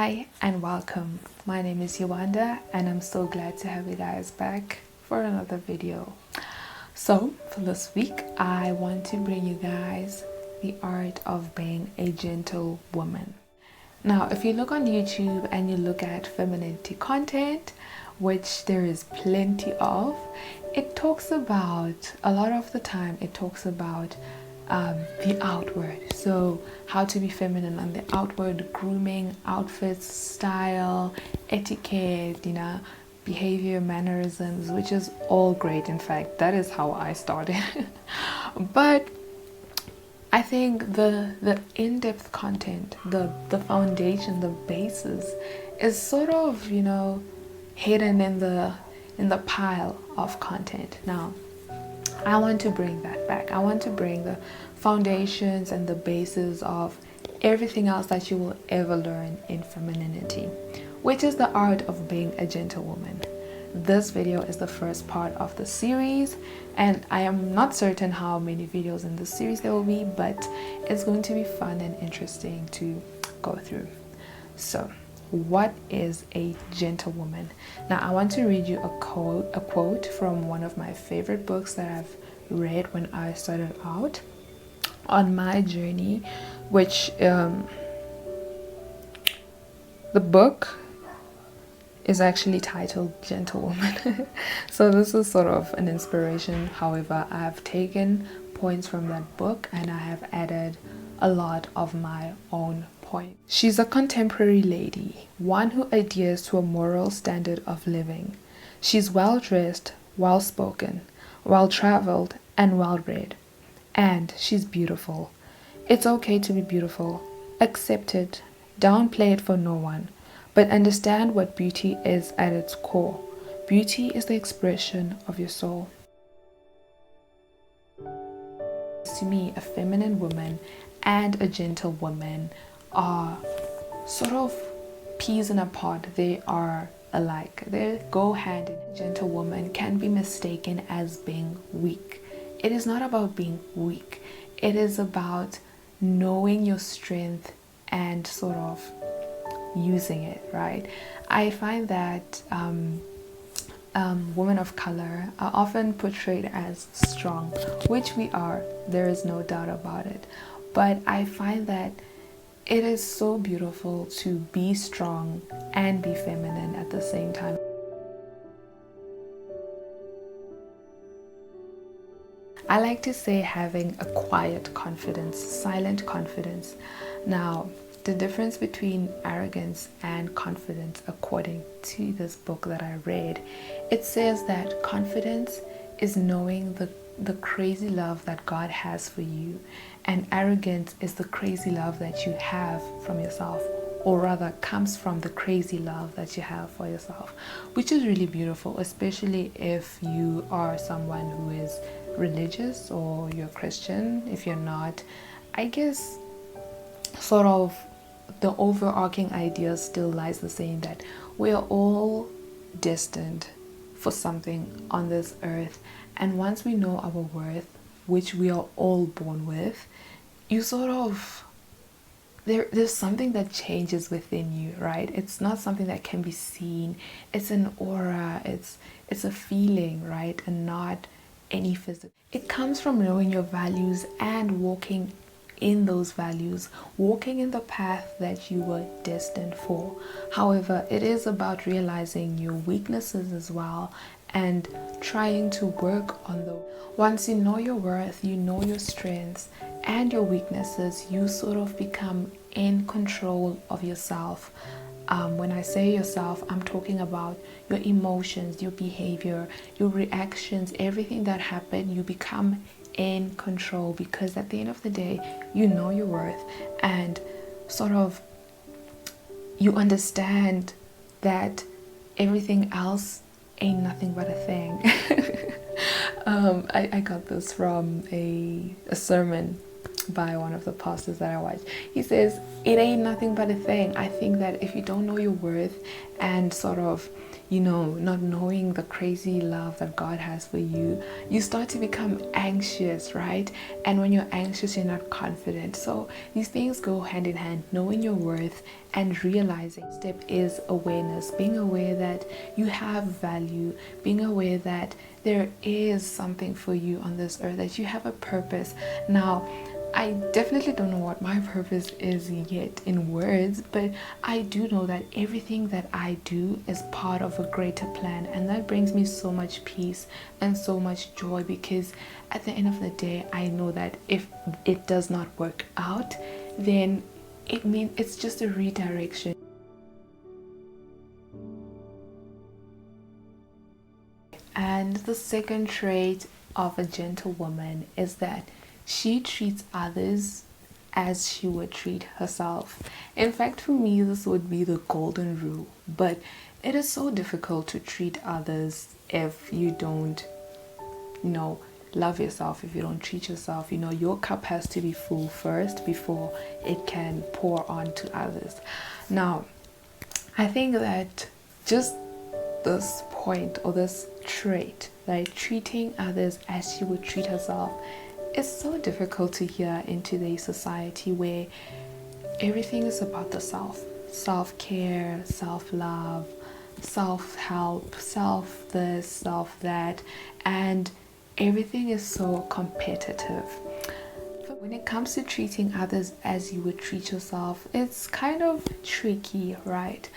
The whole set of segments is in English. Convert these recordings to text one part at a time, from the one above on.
Hi and welcome. My name is Yawanda and I'm so glad to have you guys back for another video. So for this week, I want to bring you guys the art of being a gentle woman. Now, if you look on YouTube and you look at femininity content, which there is plenty of, it talks about, a lot of the time, it talks about the outward. So how to be feminine on the outward, grooming, outfits, style, etiquette, behavior, mannerisms, which is all great. In fact, that is how I started. But I think the in-depth content, the foundation, the basis is sort of, hidden in the pile of content. Now, I want to bring that back. I want to bring the foundations and the basis of everything else that you will ever learn in femininity, which is the art of being a gentlewoman. This video is the first part of the series, and I am not certain how many videos in this series there will be, but it's going to be fun and interesting to go through. So, what is a gentlewoman? Now, I want to read you a quote from one of my favorite books that I've read when I started out on my journey, which the book is actually titled Gentlewoman. So this is sort of an inspiration. However, I've taken points from that book and I have added a lot of my own points. She's a contemporary lady, one who adheres to a moral standard of living. She's well dressed, well spoken, well traveled, and well read. And she's beautiful. It's okay to be beautiful. Accept it. Downplay it for no one. But understand what beauty is at its core. Beauty is the expression of your soul. To me, a feminine woman and a gentle woman are sort of peas in a pod. They are alike. They go hand in hand. A gentle woman can be mistaken as being weak. It is not about being weak. It is about knowing your strength and sort of using it, right? I find that women of color are often portrayed as strong, which we are. There is no doubt about it. But I find that it is so beautiful to be strong and be feminine at the same time. I like to say having a quiet confidence, silent confidence. Now, the difference between arrogance and confidence, according to this book that I read, it says that confidence is knowing the crazy love that God has for you, and arrogance is the crazy love that you have from yourself, or rather comes from the crazy love that you have for yourself, which is really beautiful, especially if you are someone who is religious or you're Christian. If you're not, I guess sort of the overarching idea still lies the same, that we are all destined for something on this earth, and once we know our worth, which we are all born with, you sort of there's something that changes within you, right? It's not something that can be seen. It's an aura, it's a feeling, right? And not any physical. It comes from knowing your values and walking in those values, walking in the path that you were destined for. However, it is about realizing your weaknesses as well and trying to work on those. Once you know your worth, you know your strengths and your weaknesses, you sort of become in control of yourself. When I say yourself, I'm talking about your emotions, your behavior, your reactions, everything that happened. You become in control because at the end of the day, you know your worth and sort of you understand that everything else ain't nothing but a thing. I got this from a sermon by one of the pastors that I watch. He says, it ain't nothing but a thing. I think that if you don't know your worth and sort of, not knowing the crazy love that God has for you, you start to become anxious, right? And when you're anxious, you're not confident. So these things go hand in hand, knowing your worth and realizing. Step is awareness, being aware that you have value, being aware that there is something for you on this earth, that you have a purpose. Now, I definitely don't know what my purpose is yet in words, but I do know that everything that I do is part of a greater plan, and that brings me so much peace and so much joy, because at the end of the day, I know that if it does not work out, then it means it's just a redirection. And the second trait of a gentlewoman is that she treats others as she would treat herself. In fact, for me, this would be the golden rule. But it is so difficult to treat others if you don't, love yourself, if you don't treat yourself. Your cup has to be full first before it can pour on to others. Now, I think that just this point or this trait, like treating others as she would treat herself, is so difficult to hear in today's society where everything is about the self-care, self-love, self-help, self-this, self-that, and everything is so competitive. When it comes to treating others as you would treat yourself, it's kind of tricky, right?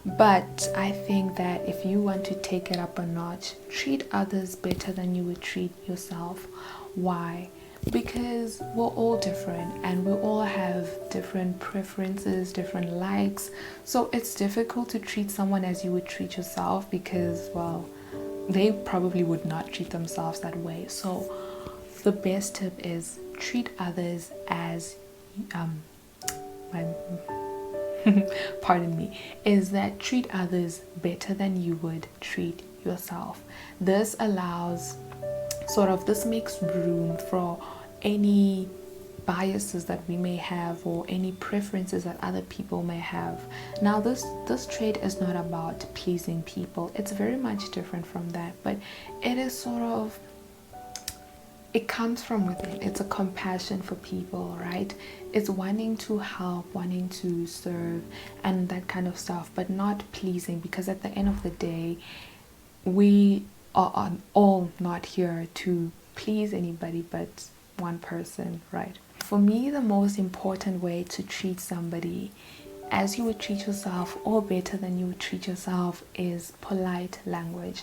But I think that if you want to take it up a notch, treat others better than you would treat yourself. Why? Because we're all different and we all have different preferences, different likes. So it's difficult to treat someone as you would treat yourself because, well, they probably would not treat themselves that way. So the best tip is treat others as pardon me, is that treat others better than you would treat yourself. This allows this makes room for any biases that we may have or any preferences that other people may have. Now this trait is not about pleasing people. It's very much different from that, but it is it comes from within. It's a compassion for people, right? It's wanting to help, wanting to serve, and that kind of stuff, but not pleasing, because at the end of the day, we are all not here to please anybody but one person, right? For me, the most important way to treat somebody as you would treat yourself or better than you would treat yourself is polite language.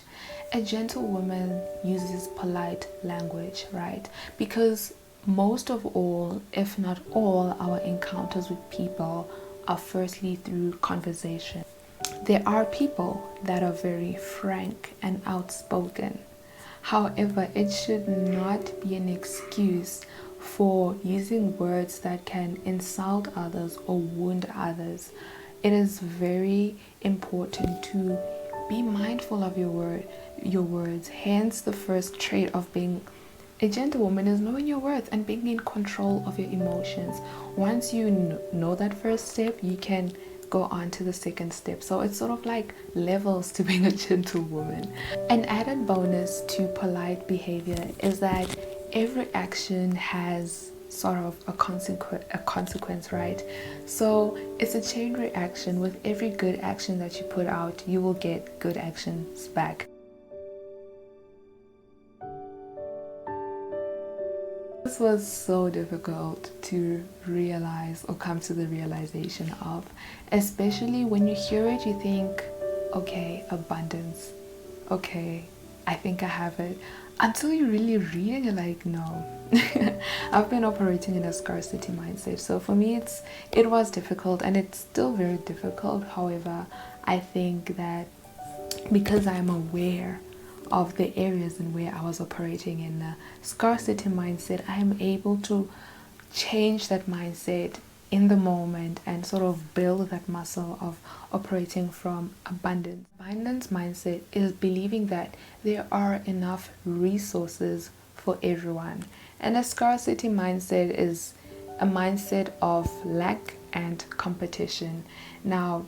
A gentlewoman uses polite language, right? Because most of all, if not all, our encounters with people are firstly through conversation. There are people that are very frank and outspoken. However, it should not be an excuse for using words that can insult others or wound others. It is very important to be mindful of your words. Hence, the first trait of being a gentlewoman is knowing your worth and being in control of your emotions. Once you know that first step, you can go on to the second step. So it's like levels to being a gentlewoman. An added bonus to polite behavior is that every action has a consequence, right? So it's a chain reaction. With every good action that you put out, you will get good actions back. This was so difficult to realize or come to the realization of, especially when you hear it, you think, okay, abundance, okay, I think I have it. Until you really read it, you're like, no. I've been operating in a scarcity mindset. So for me, it was difficult, and it's still very difficult. However, I think that because I'm aware of the areas in where I was operating in a scarcity mindset, I am able to change that mindset in the moment and build that muscle of operating from abundance. Abundance mindset is believing that there are enough resources for everyone, and a scarcity mindset is a mindset of lack and competition. Now,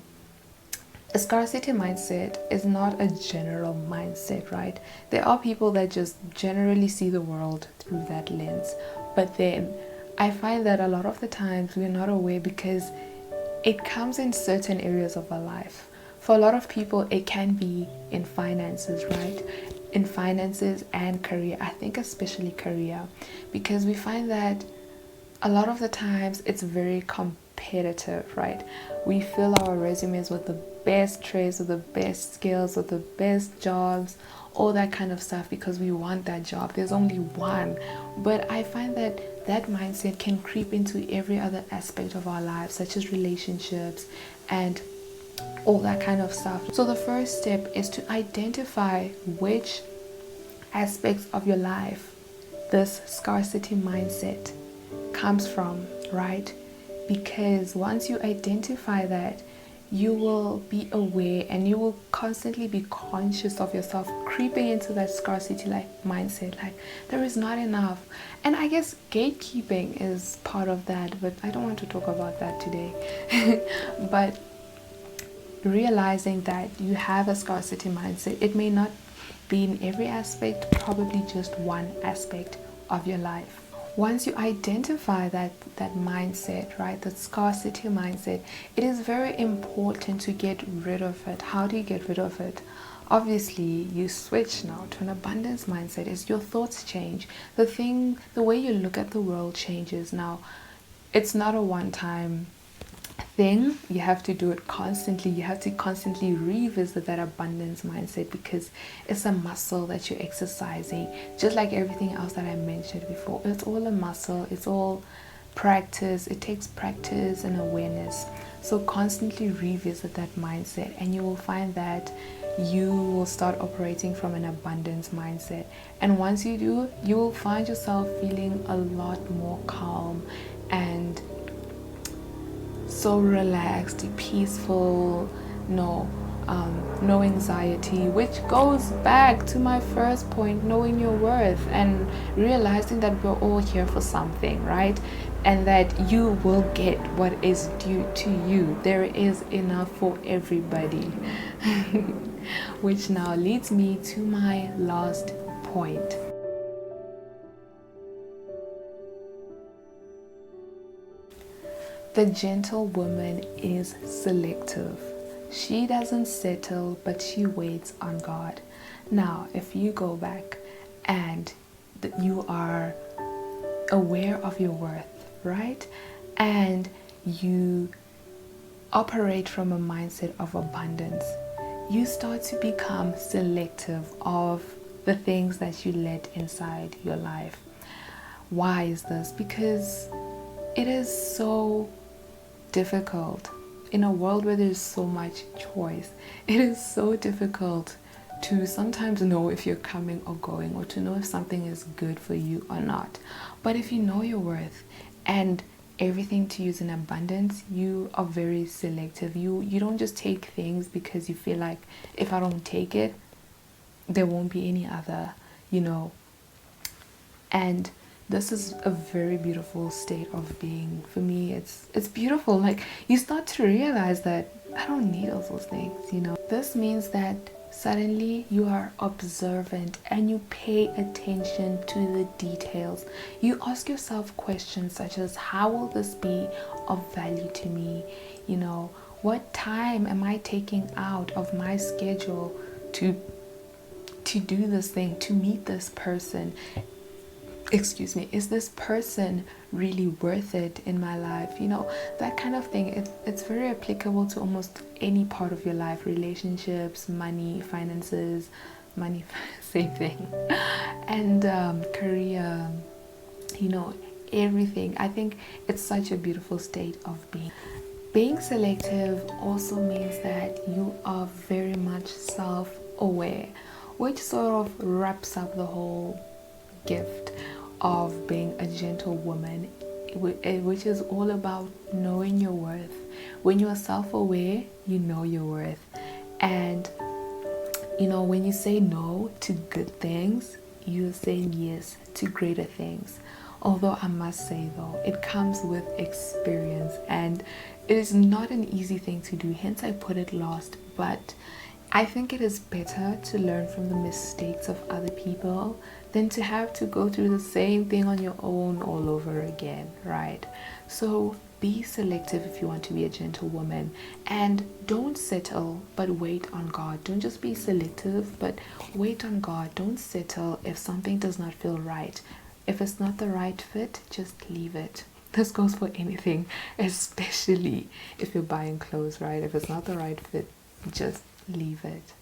a scarcity mindset is not a general mindset, right? There are people that just generally see the world through that lens. But then I find that a lot of the times we're not aware because it comes in certain areas of our life. For a lot of people, it can be in finances, right? In finances and career. I think especially career, because we find that a lot of the times it's very competitive, right? We fill our resumes with the best traits, with the best skills, with the best jobs, all that kind of stuff because we want that job. There's only one. But I find that that mindset can creep into every other aspect of our lives, such as relationships and all that kind of stuff. So the first step is to identify which aspects of your life this scarcity mindset comes from, right? Because once you identify that, you will be aware and you will constantly be conscious of yourself creeping into that scarcity like mindset, like there is not enough. And I guess gatekeeping is part of that, but I don't want to talk about that today. But realizing that you have a scarcity mindset, it may not be in every aspect, probably just one aspect of your life. Once you identify that mindset, right, that scarcity mindset, it is very important to get rid of it. How do you get rid of it? Obviously, you switch now to an abundance mindset. Is your thoughts change? The way you look at the world changes. Now, it's not a one-time thing. You have to do it constantly. You have to constantly revisit that abundance mindset because it's a muscle that you're exercising, just like everything else that I mentioned before. It's all a muscle. It's all practice. It takes practice and awareness. So constantly revisit that mindset and you will find that you will start operating from an abundance mindset. And once you do, you will find yourself feeling a lot more calm and so relaxed, peaceful, no anxiety, which goes back to my first point, knowing your worth and realizing that we're all here for something, right? And that you will get what is due to you. There is enough for everybody. Which now leads me to my last point. The gentlewoman is selective. She doesn't settle, but she waits on God. Now, if you go back and you are aware of your worth, right? And you operate from a mindset of abundance, you start to become selective of the things that you let inside your life. Why is this? Because it is so difficult in a world where there's so much choice. It is so difficult to sometimes know if you're coming or going, or to know if something is good for you or not. But if you know your worth and everything to use in abundance, you are very selective. You don't just take things because you feel like if I don't take it, there won't be any other, and this is a very beautiful state of being. For me, it's beautiful. Like, you start to realize that I don't need all those things, This means that suddenly you are observant and you pay attention to the details. You ask yourself questions such as, how will this be of value to me? What time am I taking out of my schedule to do this thing, to meet this person? Is this person really worth it in my life? That kind of thing. It's very applicable to almost any part of your life. Relationships, money, finances, same thing. And career, everything. I think it's such a beautiful state of being. Being selective also means that you are very much self-aware, which sort of wraps up the whole gift of being a gentlewoman, which is all about knowing your worth. When you are self-aware, you know your worth. And when you say no to good things, you're saying yes to greater things. Although I must say though, it comes with experience and it is not an easy thing to do, hence I put it last. But I think it is better to learn from the mistakes of other people than to have to go through the same thing on your own all over again, right? So be selective if you want to be a gentlewoman, and don't settle but wait on God. Don't just be selective but wait on God. Don't settle if something does not feel right. If it's not the right fit, just leave it. This goes for anything, especially if you're buying clothes, right? If it's not the right fit, just leave it.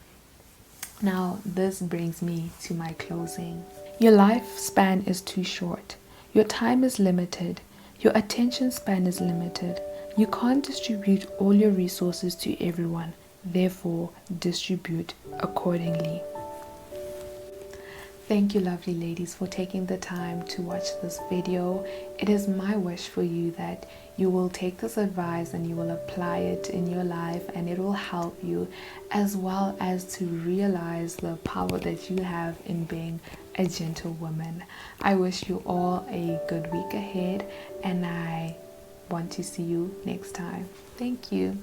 Now, this brings me to my closing. Your lifespan is too short. Your time is limited. Your attention span is limited. You can't distribute all your resources to everyone. Therefore, distribute accordingly. Thank you, lovely ladies, for taking the time to watch this video. It is my wish for you that you will take this advice and you will apply it in your life, and it will help you, as well as to realize the power that you have in being a gentlewoman. I wish you all a good week ahead, and I want to see you next time. Thank you.